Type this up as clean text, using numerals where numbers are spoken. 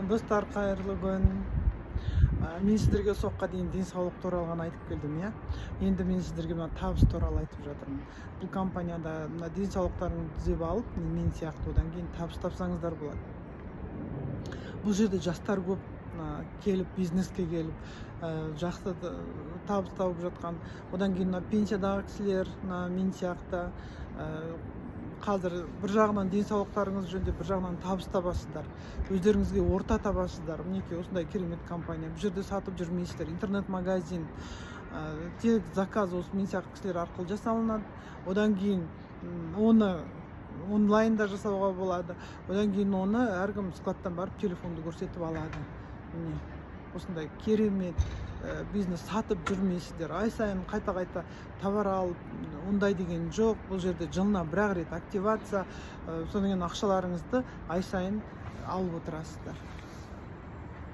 Достар, қайырлы күн. Мен сіздерге соққа дейін денсаулық туралы ғана айтып келдім, иә. Енді мен сіздерге мына табыс туралы айтып жатырмын. Бұл компанияда мына денсаулықтарыңызды түзеп алып, мен сияқты одан кейін табыс тапсаңыздар болады. Бұл жерде жастар көп келіп, бизнеске келіп, жақсы табыс тауып жатқан. Одан кейін пенсиядағы кісілер мен сияқты қазір бір жағынан денсаулықтарыңыз жөнінде, бір жағынан табыс табасыздар, өздеріңізге орта табасыздар. Мінекей осындай керемет компания. Бұл жерде сатып жүрмейсіздер. Интернет-магазин, тек заказ осы мен сияқты кісілер арқылы жасалынады. Одан кейін оны онлайнда жасауға болады. Одан кейін оны әркім складтан барып телефонды көрсетіп алады. Міне осындай керемет бизнес, сатып жүрмейсіздер. Ай сайын қайта товар алып, ондай деген жоқ. Бұл жерде жылына бір рет активация, содан кейін ақшаларыңызды ай сайын алып отырасыздар.